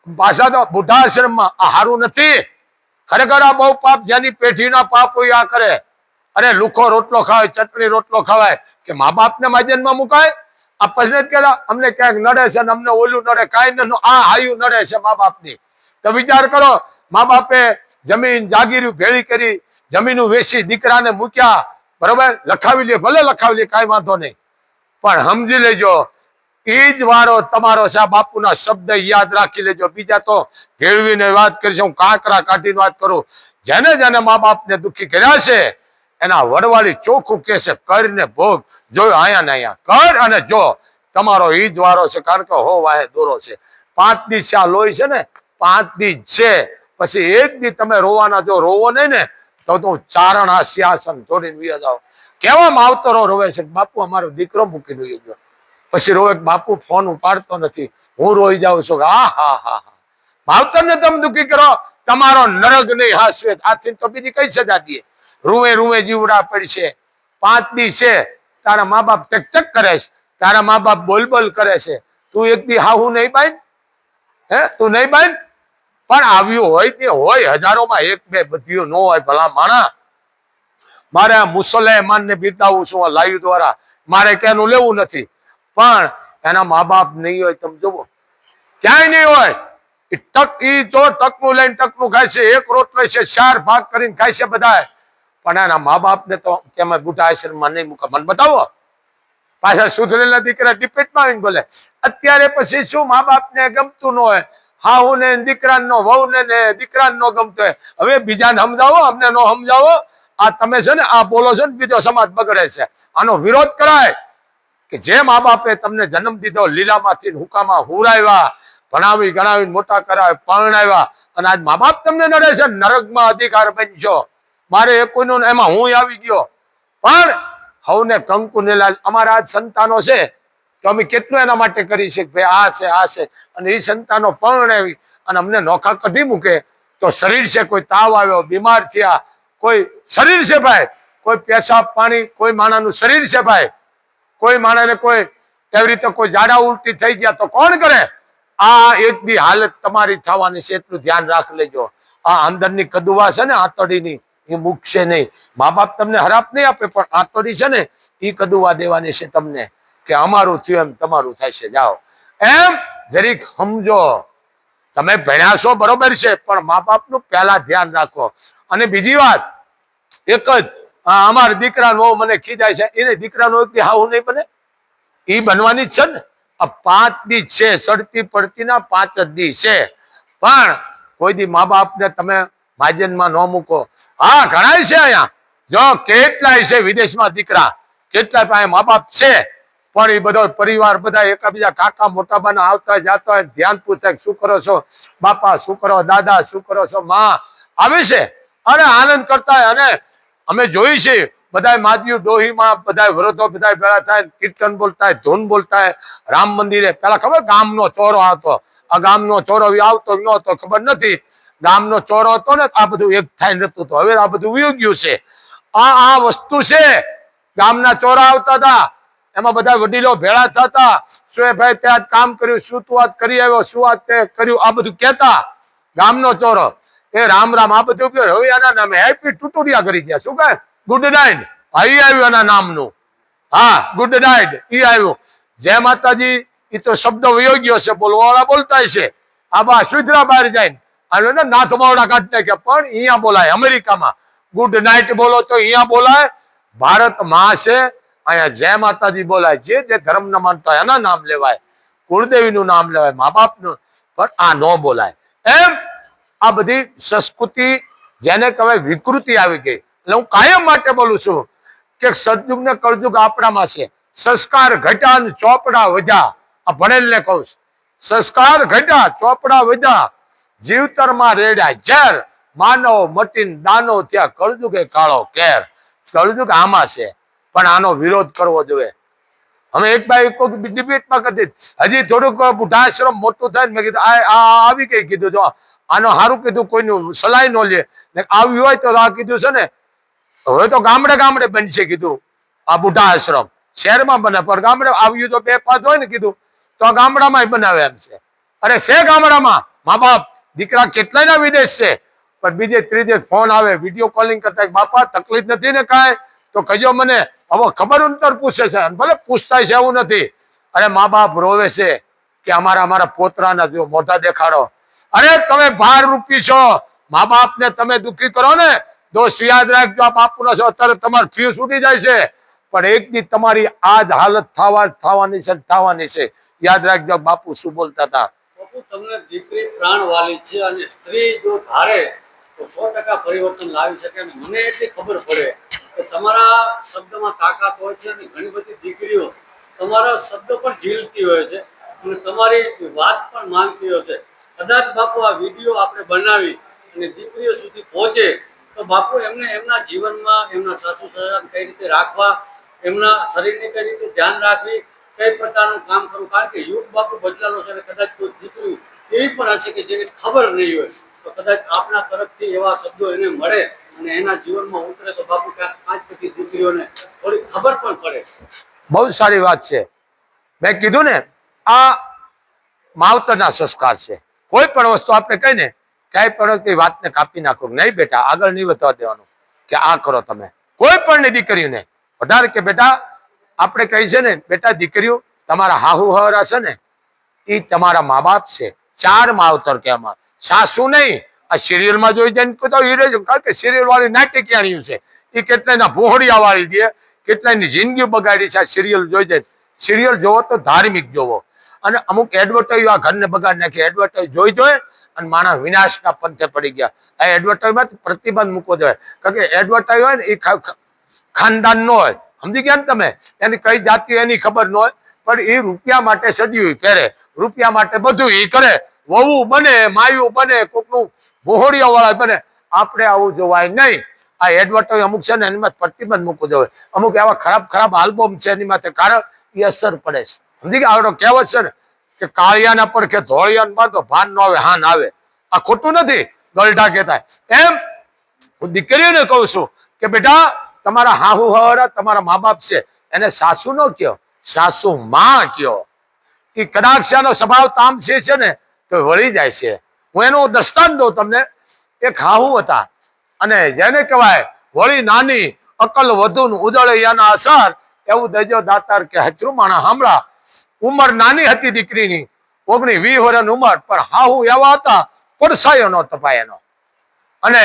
પાછા તો બુઢાશ્રમમાં આ સારું નથી. ખરેખર આ બહુ પાપ, જેની પેઢીના પાપ હોય આ કરે. અરે લુખો રોટલો ખાવાય, ચટણી રોટલો ખવાય, કે મા બાપને માજનમાં મુકાય. આ પછી કેલા અમને ક્યાંક નડે છે ને અમને ઓલું નડે, કાંઈ ન આ હાયું નડે છે મા બાપની. તો વિચાર કરો, મા બાપે જમીન જાગીરી ભેળી કરી, જમીન વેચી દીકરાને મૂક્યા, બરોબર, લખાવી લે, ભલે લખાવી લે, કાંઈ વાંધો નહીં. પણ સમજી લેજો, એ જ વારો તમારો છે. આ બાપુના શબ્દ યાદ રાખી લેજો. બીજા તો ભેળવીને વાત કરીશ, હું કાંકરા કાઢીને વાત કરું. જેને જેને મા બાપને દુઃખી કર્યા છે એના વડવાળી ચોખ્ખું કે છે, કરીને ભોગ. જોયો અહીંયા ને અહીંયા કર અને જો, તમારો એ જ વારો છે. કારણ કે હો વાહે દોરો છે. 5 દી આ લોહી છે ને, 5 દી છે. પછી એક દી તમે રોવાના, જો રોવો નહીં ને તો ચારણ આ સિંહાસન છોડીને વ્યા જાઓ. કેવા માવતરો રોવે છે કે બાપુ અમારો દીકરો મૂકીને વયો ગયો. પછી રોવે કે બાપુ ફોન ઉપાડતો નથી, હું રોઈ જાઉં છું. હા હા હા હા, માવતરને તમે દુઃખી કરો, તમારો નરક નહીં હાસવે. આથી તો બીજી કઈ સજા દે? રૂવે રૂવે જીવડા પડશે. 5 દી છે તારા મા બાપ ચકચક કરે છે, તારા મા બાપ બોલ બોલ કરે છે, તું એક દી હાહુ નહીં બાંધ? હે, તું નહીં બાંધ? પણ આવ્યું હોય તે હોય, હજારોમાં એક બે બધીઓ ન હોય. ભલા માણા, મારે આ મુસલમાનને બિરદાવું છું આ લાઈવ દ્વારા, મારે કેનું લેવું નથી, પણ એના મા બાપ નહીં હોય. તમે જુઓ, ક્યાંય નહીં હોય. જો ટકનું લઈને ટકનું ખાય છે, એક રોટલો છે 4 ભાગ કરીને ખાય છે બધા, પણ એના મા બાપ ને તો કેમ બુઢા આશ્રમમાં નહીં મૂકે? મને બતાવો. પાછા સુધરેલા દીકરા ડિપેટમાં આવીને બોલે. અત્યારે પછી શું મા બાપ ને ગમતું ન હોય, હાહુ ને દીકરા નો, વહુ ને દીકરા નો ગમતો હોય. હવે બીજાને સમજાવો, અમને નો સમજાવો. આ તમે છે ને આ બોલો છો ને, બીજો સમાજ બગડે છે. આનો વિરોધ કરાય કે જે મા બાપે તમને જન્મ દીધો, લીલામાંથી હુકામાં હુરાવ્યા, ભણાવી ગણાવીને મોટા કરાવે, પરણાવ્યા, અને આજ મા બાપ તમને નડે છે, નરકમાં અધિકાર બનશો. મારે એક કોઈનું એમાં હું આવી ગયો. પણ હવને કંકુ ને લાલ, અમારા આજ સંતાનો છે તો અમે કેટલું એના માટે કરી છે કે ભાઈ આ છે આ છે, અને એ સંતાનો પરણાવી અને અમને નોખા કઢી મૂકે તો શરીર છે, કોઈ તાવ આવ્યો, બીમાર થયા, કોઈ શરીર છે ભાઈ, કોઈ પેશાબ પાણી, કોઈ માણાનું શરીર છે ભાઈ, કોઈ માણસને કોઈ એવી રીતે કોઈ જાડા ઉલટી થઈ ગયા તો કોણ કરે? આ એક દી હાલત તમારી થવાની છે, એટલું ધ્યાન રાખ લેજો. આ અંદરની કદુવા છે ને આંતડીની, એ મૂકશે નહીં. મા બાપ તમને હરાપ નહીં આપે, પણ આંતડી છે ને એ કદુવા દેવાની છે તમને, કે અમારું થયું એમ તમારું થાય છે. જાઓ એમ જરીક સમજો. તમે ભણ્યા છો બરોબર છે, પણ મા બાપનું પહેલા ધ્યાન રાખો. અને બીજી વાત એક જ, અમારા દીકરાનો મને ખીજાય છે, એને દીકરાનો હાવ નહીં બને, એ બનવાની જ છે ને. આ 5 દી છે, સડતી પડતી ના 5 જ દી છે, પણ કોઈ દી મા બાપ ને તમે માજનમાં ન મૂકો. હા, ઘણા છે અહીંયા, જો કેટલાય છે વિદેશમાં દીકરા, કેટલાય પાસે મા બાપ છે, પણ એ બધો પરિવાર બધા એકાબીજા કાકા મોટાબાના આવતા જતા હોય, ધ્યાન પૂછતા શું કરો છો બાપા, શું કરો દાદા, શું કરો છો માં, આવે છે અને આનંદ કરતા હોય. અને અમે જોઈ છે બધા માદીઓ ડોહીમાં બધા વૃદ્ધો બધા ભેળા થાય, કીર્તન બોલતા, ધૂન બોલતા. રામ મંદિરે પેલા ખબર ગામનો ચોરો આવતો, આ ગામનો ચોરો આવતો નહોતો ખબર નથી, ગામનો ચોરો હતો ને આ બધું એક થાય નતું. હવે આ બધું વયું ગયું છે. આ વસ્તુ છે, ગામના ચોરા આવતા હતા, એમાં બધા વડીલો ભેળા થતા, શું ભાઈ તે આજ કામ કર્યું, શું તું આજ કરી આવ્યો, શું આજ તે કર્યું, આ બધું કેતા. ગામનો ચોરો એ રામ રામ આ બધું. હવે એના નામે હેપી ટુટુડિયા કરી ગયા. શું કહે? Good night. અહીં આવ્યું એના નામનું. હા, ગુડ નાઇટ ઈ આવ્યું. જય માતાજી એ તો શબ્દ વયો ગયો છે, બોલવાવાળા બોલતા છે. આ બા સુધરા બહાર જાય ને નાથ માવડા કાઢી નાખ્યા, પણ અહીંયા બોલાય. અમેરિકામાં ગુડ નાઇટ બોલો તો અહીંયા બોલાય. ભારતમાં છે અહીંયા જય માતાજી બોલાય. જે જે ધર્મ ના માનતા હોય એના નામ લેવાય, કુળદેવીનું નામ લેવાય, મા બાપનું, પણ આ ન બોલાય. એમ આ બધી સંસ્કૃતિ જેને કહેવાય વિકૃતિ આવી ગઈ. એટલે હું કાયમ માટે બોલું છું કે સતયુગ ને કળયુગ આપણામાં છે. સંસ્કાર ઘટ્યા ને ચોપડા વધ્યા. આ ભણેલ ને કહું છું, સંસ્કાર ઘટ્યા ચોપડા વધ્યા, જીવતરમાં રેડ્યા ઝેર, માનવ મટીન દાનો થયા, કળયુગે કાળો કેર. કળયુગ આમાં છે, પણ આનો વિરોધ કરવો જોઈએ. અમે એક ભાઈ ડિબેટમાં કરી હજી થોડુંક બુઢાશ્રમ મોટું થાય ને મેં કીધું આવી ગઈ. કીધું જો આનો સારું કીધું, કોઈનું સલાહ નો લે ને આવ્યું હોય તો આ કીધું છે ને હવે તો ગામડે ગામડે બનશે. કીધું આ બુઢા આશ્રમ શહેરમાં બને, પણ ગામડે આવ્યું તો 2-5 હોય ને કીધું તો આ ગામડામાં બનાવે એમ છે. અરે છે ગામડામાં મા બાપ, દીકરા કેટલાયના વિદેશ છે, પણ બીજે ત્રીજે ફોન આવે, વિડીયો કોલિંગ કરતા, બાપા તકલીફ નથી ને કાંઈ તો કહેજો મને. હવે ખબર અંતર પૂછે છે, ભલે પૂછતા છે એવું નથી. અરે મા બાપ રોવે છે કે અમારા પોતરાના જો મોઢા દેખાડો. અરે તમે 12 રૂપી છો, મા બાપ ને તમે દુઃખી કરો ને દોસ્ત યાદ રાખજો, આ બાપુના છો અત્યારે તમારી ફી છૂટી જાય છે, પણ એક દી તમારી આ જ હાલત થવાની છે. યાદ રાખજો બાપુ શું બોલતા હતા. બાપુ તમને દીકરી પ્રાણ વાલી છે, અને સ્ત્રી જો ધારે તો 100% પરિવર્તન લાવી શકે. મને એટલી ખબર પડે કે તમારા શબ્દમાં તાકાત હોય છે, અને ઘણી બધી દીકરીઓ તમારા શબ્દ પણ ઝીલતી હોય છે, અને તમારી વાત પણ માનતી હોય છે. કદાચ બાપુ આ વિડીયો આપણે બનાવી અને દીકરીઓ સુધી પહોંચે તો તો બાપુ એમને એમના જીવનમાં એમના સાસુ સસરાને કઈ રીતે રાખવા, એમના શરીરની કઈ રીતે ધ્યાન રાખવી, કઈ પ્રકારનું કામ કરવું, કારણ કે યુગ બાપુ બદલાલો છે અને કદાચ કોઈ દીકરી એવી પણ હશે કે જેને ખબર નહીં હોય, તો કદાચ આપના તરફથી એવા શબ્દો એને મળે અને એના જીવનમાં ઉતરે તો બાપુ ક્યાંક 5 પછી દીકરીઓને થોડી ખબર પણ પડે. બહુ સારી વાત છે. મેં કીધું ને, આ માવતરના સંસ્કાર છે. કોઈ પણ વસ્તુ આપણે કહીને ક્યાંય પણ તે વાતને કાપી નાખો, નહીં બેટા આગળ નહીં વધવા દેવાનું, કે આ કરો તમે. કોઈ પણ ની દીકરીઓને વધારે કે બેટા આપણે કહી છે ને, બેટા દીકરીઓ તમારા હાહુ હવરા છે ને એ તમારા મા બાપ છે. 4 માવતર કહેવામાં, સાસુ નહીં. આ સિરિયલમાં જોઈ જાય તો હીરે, કારણ કે સિરિયલ વાળી નાટકીયાણીઓ છે. એ કેટલાયના ભોહડિયા વાળી દે, કેટલાયની જિંદગી બગાડી છે આ સિરિયલ જોઈ જાય. સિરિયલ જોવો તો ધાર્મિક જોવો, અને અમુક એડવર્ટાઈઝ આ ઘરને બગાડી નાખી. એડવર્ટાઈઝ જોઈ અને માણસ વિનાશના પંથે પડી ગયા. આ એડવર્ટાઈઝમાં પ્રતિબંધ મૂકવો જોઈએ, કારણ કે એડવર્ટાઈઝ હોય ને એ ખાનદાન નો હોય. સમજી ગયા ને તમે? એની કઈ જાતિ એની ખબર ન હોય, પણ એ રૂપિયા માટે સડ્યું પહેરે, રૂપિયા માટે બધું એ કરે. વહુ બને, માયું બને, કોકનું બોહડિયા વાળા બને. આપણે આવું જોવાય નહીં. આ એડવર્ટાઈઝ અમુક છે ને એની પ્રતિબંધ મૂકવો જોઈએ. અમુક એવા ખરાબ ખરાબ આલ્બમ છે એની માથે, કારણ એ અસર પડે છે. સમજી ગયા? આવડો કહેવત છે ને કે કાળિયાના પડખે ધોળિયાને બાંધો, ભાન ન આવે હાન આવે. આ ખોટું નથી, ગલઢા કહેતા. એમ હું દીકરીઓને કહું છું કે બેટા તમારા હાહુ હવરા તમારા મા બાપ છે, એને સાસુ નો કયો, સાસુ માં કયો. એ કદાચ એનો સ્વભાવ તામસી છે ને તો વળી જાય છે. હું એનું દ્રષ્ટાંત દઉં તમને. એક હાહુ હતા, અને જેને કહેવાય વળી નાની અકલ વધુ ઉજળે એના અસર, એવું દેજો દાતાર કે હચરું માણા સાંભળા. ઉંમર નાની હતી દીકરીની, 19-20 વર્ષની ઉંમર, પણ હાહુ એવા હતા પડસાયો નો તપાય એનો. અને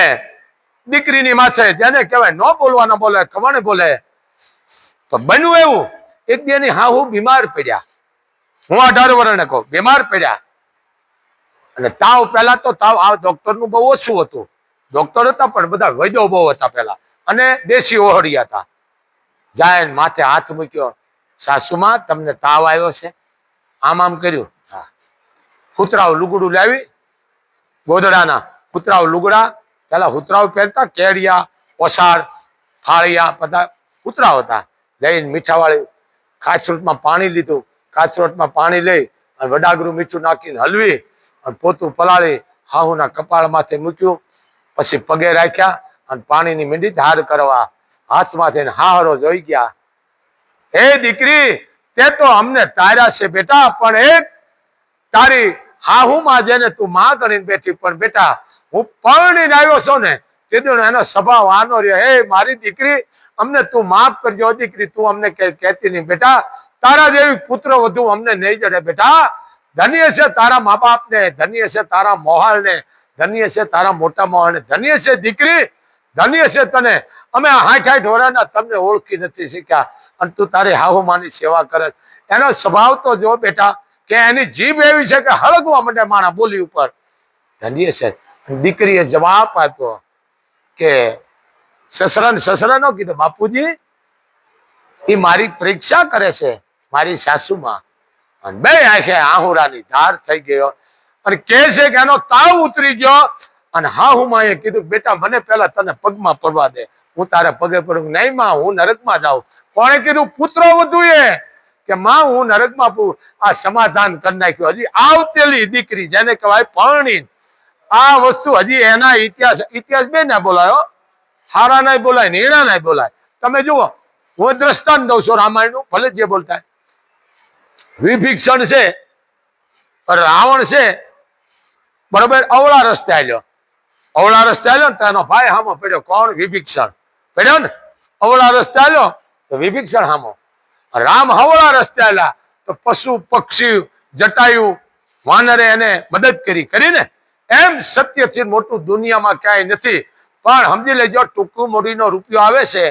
દીકરીની માથે જેને કહેવાય ન બોલવાના બોલે, ખબર બોલે. તો બન્યું એવું, એક દી એની હાહુ બીમાર પડ્યા. હું 18 વર્ષને કહું, બીમાર પડ્યા. અને તાવ, પેલા તો તાવ આ ડોક્ટર નું બહુ ઓછું હતું. ડોક્ટર હતા પણ બધા વૈદ્યો બહુ હતા પેલા, અને દેશી ઓહડિયા હતા. જાય માથે હાથ મૂક્યો, સાસુમાં તમને તાવ આવ્યો છે? આમ આમ કર્યું. હા. કૂતરાઓ લુગડું લાવી, ગોદડાના કૂતરાઓ લુગડા, પેલા કૂતરાઓ પહેરતા, કેડિયા, ઓસાડ, ફાળિયા, બધા કૂતરાઓ હતા. લઈને મીઠાવાળી કાચરોટમાં પાણી લીધું, કાચરોટમાં પાણી લઈ અને વડાગરું મીઠું નાખીને હલવી અને પોતું પલાળી હાહુના કપાળ માથે મૂક્યું. પછી પગે રાખ્યા અને પાણીની મીંડી ધાર કરવા હાથમાંથી હાહરો જોઈ ગયા. હે દીકરી, તે તો અમને તાર્યા છે બેટા, પણ એક તારી હાહુમાં જેને તું માં કરીને બેઠી, પણ બેટા હું પરણીને આવ્યો છું ને તે એનો સ્વભાવ આનો રહ્યો. હે મારી દીકરી, અમને તું માફ કરજો દીકરી, તું અમને કહેતી નહીં બેટા. તારા જેવી પુત્ર વધુ અમને નહીં જડે બેટા. ધન્ય છે તારા મા બાપ ને, ધન્ય છે તારા મોહાલ ને, ધન્ય છે તારા મોટા મોહાલ ને, ધન્ય છે દીકરી, ધન્ય છે તને. અમે 60-60 વર્ષના તમને ઓળખી નથી શીખ્યા, અને તું તારી હાહુમાની સેવા કરે. એનો સ્વભાવ તો જો બેટા, કે એની જીભ એવી છે કે હળગવા માંડે માણા બોલી ઉપર. ધન્ય છે. દીકરીએ જવાબ આપ્યો કે સસરા નો કીધું, બાપુજી એ મારી પરીક્ષા કરે છે, મારી સાસુમાં. અને બે આંખે આહુડાની ધાર થઈ ગયો, અને કે છે કે એનો તાવ ઉતરી ગયો. અને હાહુમાં એ કીધું, બેટા મને પેલા તને પગમાં પડવા દે, હું તારે પગે પડું. નહીં માં, હું નરકમાં જાઉં. કોણે કીધું? પુત્રો વધુ એ કે માં હું નરકમાં પડું. આ સમાધાન કરી નાખ્યું. હજી આવતેલી દીકરી જેને કહેવાય પરણી, આ વસ્તુ હજી એના ઇતિહાસ બે ના બોલાયો, હારા ના બોલાય, નીણા ના બોલાય. તમે જુઓ, હું દ્રષ્ટાંત દઉં છું રામાયણનું, ભલે જે બોલતા. વિભીષણ છે, રાવણ છે, બરોબર, અવળા રસ્તે આવ્યો. અવળા રસ્તે આવ્યો ને તો એનો ભાઈ હામો પડ્યો. કોણ? વિભીષણ પડ્યો ને. અવળા રસ્તે આવ્યો તો વિભીષણ હામો. રામ હવળા રસ્તે આવ્યા તો પશુ પક્ષી જટાયું વાનરે એને મદદ કરીને. એમ સત્યથી મોટું દુનિયામાં ક્યાંય નથી. પણ સમજી લેજો, ટૂંકું મોડીનો રૂપિયો આવે છે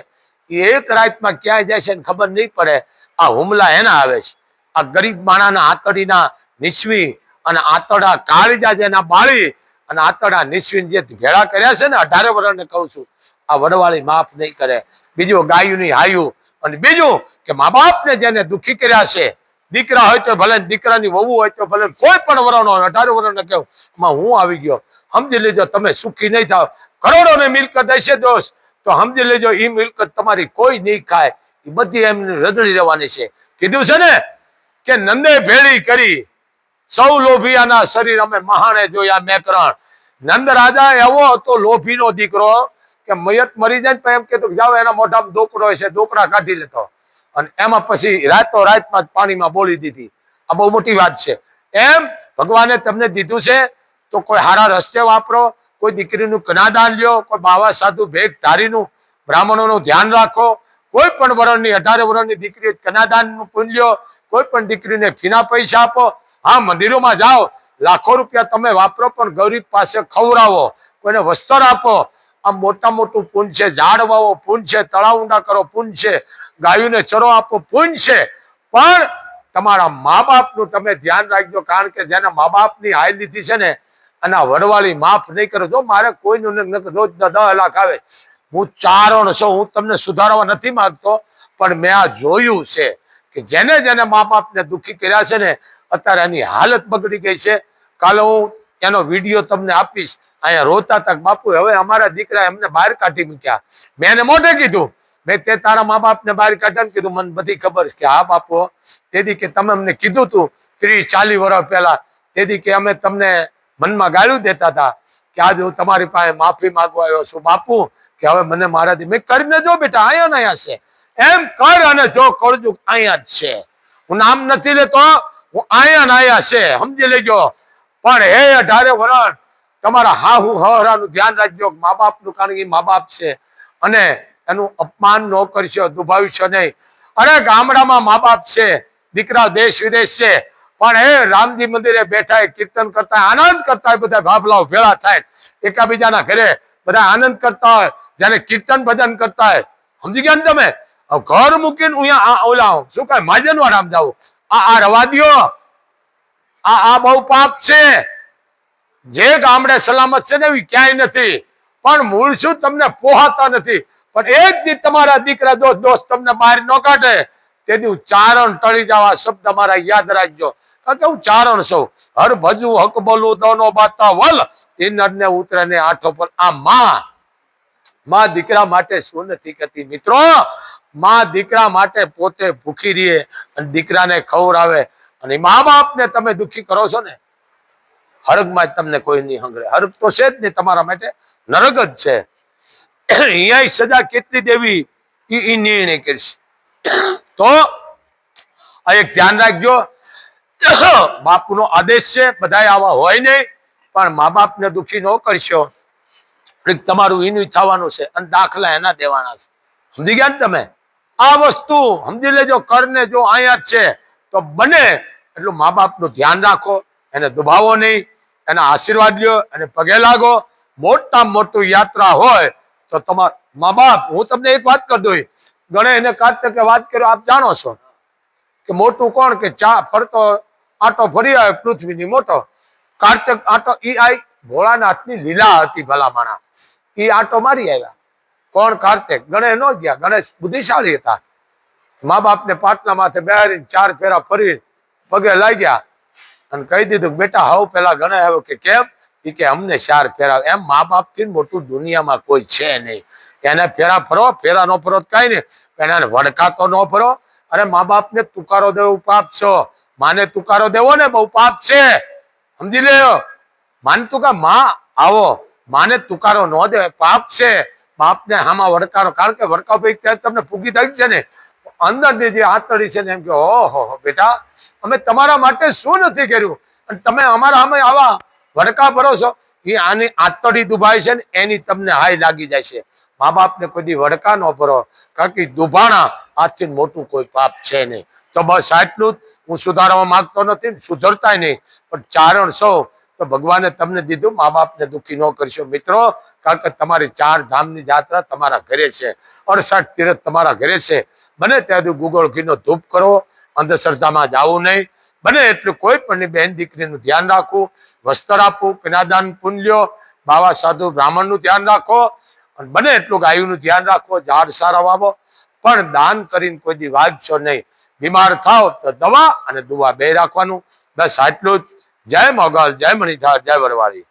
એ એક રાતમાં ક્યાંય જાય છે ખબર નહીં પડે. આ હુમલા એના આવે છે. આ ગરીબ માણાના આતડીના નિશ્વી અને આતડા કાળીજા જેના બાળી અને આતડા નિશ્વી જે ભેળા કર્યા છે ને, 18 વર્ષને કહું છું, આ વડવાળી માફ નહીં કરે. બીજું ગાયુંની હાયું, અને બીજું કે મા બાપને જેને દુખી કર્યા છે, દીકરા હોય તો ભલે, દીકરાની વહુ હોય તો ભલે, કોઈ પણ વરણ હોય, 18 વર્ષને કેવું એમાં હું આવી ગયો. સમજી લેજો, તમે સુખી નહીં થાવ. કરોડોની મિલકત હશે દોસ્ત, તો સમજી લેજો એ મિલકત તમારી કોઈ નહીં ખાય, એ બધી એમની રજળી રહેવાની છે. કીધું છે ને કે નંદે ભેળી કરી સૌ લોભિયાના શરીર અમે મહાણે જોયા મેકરણ. નંદ રાજા એવો હતો લોભીનો દીકરો કે મયત મરી જાય ને એમ કહેતો જાઓ એના મોઢામાં દોકડો છે, દોકડા કાઢી લેતો, અને એમાં પછી રાતો રાતમાં જ પાણીમાં બોલી દીધી. આ બહુ મોટી વાત છે. એમ ભગવાને તમને દીધું છે તો કોઈ સારા રસ્તે વાપરો, કોઈ દીકરીનું કન્યાદાન લ્યો, કોઈ બાવા સાધુ ભેગ ધારીનું બ્રાહ્મણોનું ધ્યાન રાખો, કોઈ પણ વરણની 18 વર્ષની દીકરી કન્યાદાનનું પુણ્ય લ્યો, કોઈ પણ દીકરીને ફીના પૈસા આપો. હા, મંદિરોમાં જાઓ, લાખો રૂપિયા તમે વાપરો, પણ ગરીબ પાસે ખવડાવો, કોઈને વસ્ત્ર આપો. આ મોટા મોટું પુણ્ય છે. ઝાડ વાવો પુણ્ય છે, તળાવ ઊંડા કરો પુણ્ય છે, ગાયોને ચરો આપો પુણ્ય છે. પણ તમારા મા બાપનું તમે ધ્યાન રાખજો, કારણ કે જેના મા બાપની હાય લીધી છે ને એના વડવાળી માફ નહીં કરો. જો મારે કોઈનું રોજ 10 લાખ આવે, હું ચારણ છું, હું તમને સુધારવા નથી માંગતો, પણ મેં આ જોયું છે કે જેને જેને મા બાપને દુઃખી કર્યા છે ને અત્યારે એની હાલત બગડી ગઈ છે. કાલે હું એનો વિડીયો તમને આપીશ. અહીંયા રોતા તક બાપુ હવે અમારા દીકરા એમને બહાર કાઢી મૂક્યા. મેં એને મોઢે કીધું, મેં તે તારા મા બાપને બહાર કાઢ્યા ને કીધું, મને બધી ખબર છે કે હા બાપુ, તેથી કે તમે અમને કીધું તું 30-40 વર્ષ પહેલા, તેથી કે અમે તમને મનમાં ગાળું દેતા હતા કે આજે હું તમારી પાસે માફી માંગવા આવ્યો છું બાપુ, કે હવે મને મારાથી મેં કરીને જો બેટા અહીંયા ને અહીંયા છે, એમ કર અને જો કળજુગ અહીંયા જ છે. હું નામ નથી લેતો, હું અહીંયા ને અહીંયા છે, સમજી લેજો. પણ હે 18 વર્ષ તમારા હાહુ હરાનું ધ્યાન રાખજો, મા બાપનું, કારણ કે મા બાપ છે અને એનું અપમાન ન કરશો, દુભાવશો નહીં. અરે ગામડામાં મા બાપ છે, દીકરા દેશ વિદેશ છે, પણ હે રામજી મંદિરે બેઠા કીર્તન કરતા આનંદ કરતા બધા ભાભલાઓ ભેળા થાય એકાબીજાના ઘરે, બધા આનંદ કરતા હોય, જયારે કીર્તન ભજન કરતા હોય. સમજી ગયા ને તમે? ઘર મૂકીને અહીંયા ઓલા શું કઈ માજનવા રામ જાવ, આ રવા દ્યો. આ બહુ પાપ છે. જે ગામડે સલામત છે ને એવી ક્યાંય નથી, પણ મૂળ શું તમને પોહાતા નથી. પણ એક દી તમારા દીકરા દોસ્ત તમને બહાર ન કાઢે તેથી હું ચારણ ટળી જવા શબ્દ મારા યાદ રાખજો, કારણ કે હું ચારણ છું. હર ભજવું હક બોલું દોનો બાતા વલ એ નરને ઉતરે ને આઠો પર. આ માં દીકરા માટે શું નથી કરતી મિત્રો? માં દીકરા માટે પોતે ભૂખી રહે અને દીકરાને ખવડાવે, અને મા બાપને તમે દુઃખી કરો છો ને હરગમાં જ તમને કોઈ નહીં હંગરે. હરગ તો છે જ નહીં, તમારા માટે નરક જ છે. અહીંયા સજા કેટલી દેવી એ નિર્ણય કરીશ. તો આ એક ધ્યાન રાખજો, બાપુનો આદેશ છે, બધા આવા હોય નહીં, પણ મા બાપને દુઃખી ન કરશો. તમારું ઈનું થવાનું છે અને દાખલા એના દેવાના છે. સમજી ગયા ને તમે? આ વસ્તુ સમજી લેજો. કરને જો અહીંયા જ છે તો બને એટલું મા બાપનું ધ્યાન રાખો, એને દુભાવો નહીં, એના આશીર્વાદ લ્યો, એને પગે લાગો. મોટા મોટું યાત્રા હોય તો તમારા મા બાપ, હું તમને એક વાત કરી દઉં, ગણે એને કાર્તિકે વાત કર્યો, આપ જાણો છો કે મોટું કોણ? કે ચા ફરતો આટો ફરી આવે પૃથ્વીની મોટો. કાર્તિક આટો ઈ આઈ ભોળાનાથની લીલા હતી ભલામણા, ઈ આટો મારી આવ્યા. કોણ? કાર્તિક. ગણેશ ન ગયા, ગણેશ બુદ્ધિશાળી હતા. મા બાપને પાટલા માથે બેહારીને 4 ફેરા ફરી પગે લાગ્યા અને કહી દીધું બેટા હાવ પેલા ગણે આવ્યો. કે કેમ? કે અમને 4 ફેરા. એમ મા બાપ થી મોટું દુનિયામાં કોઈ છે નહીં. એને ફેરા ફરો, ફેરા નો ફરો કઈ નહીં, એને વડકા તો ન ફરો. અરે મા બાપ ને તુકારો દેવો પાપ છો, માને તુકારો દેવો ને બહુ પાપ છે. સમજી લ્યો. માને તુકા માં આવો, માને તુકારો ન દે પાપ છે. બાપને હામાં વડકારો, કારણ કે વડકા ભાઈ ત્યાં તમને ફૂગી થાય છે ને અંદરની જે આંતળી છે ને એમ કે ઓહો બેટા અમે તમારા માટે શું નથી કર્યું અને તમે અમારા સામે આવા વડકા ભરો છો. એ આની આંતળી દુભાય છે ને એની તમને હાય લાગી જાય છે. મા બાપને કોઈ દી વડકા ન ભરો, કારણ કે દુભાણા આજથી મોટું કોઈ પાપ છે નહીં. તો બસ આટલું જ. હું સુધારવા માંગતો નથી, સુધરતાય નહીં, પણ ચારણ છો તો ભગવાને તમને દીધું. મા બાપને દુઃખી ન કરશો મિત્રો, કારણ કે તમારી 4 ધામની યાત્રા તમારા ઘરે છે, 68 તીર્થ તમારા ઘરે છે. બને ત્યાં સુધી ગુગળ ઘીનો ધૂપ કરો, અંધશ્રદ્ધામાં જાવું નહીં. બને એટલું કોઈ પણ બહેન દીકરીનું ધ્યાન રાખવું, વસ્ત્ર આપવું, કન્યાદાન પુણ્યો, બાવા સાધુ બ્રાહ્મણનું ધ્યાન રાખો, અને બને એટલું ગાયોનું ધ્યાન રાખો, ઝાડ સારા વાવો, પણ દાન કરીને કોઈ દી વાગશો નહીં. બીમાર થાવ તો દવા અને દુવા બે રાખવાનું. બસ આટલું જ. જય મોગલ, જય મણિધર, જય વરવાળી.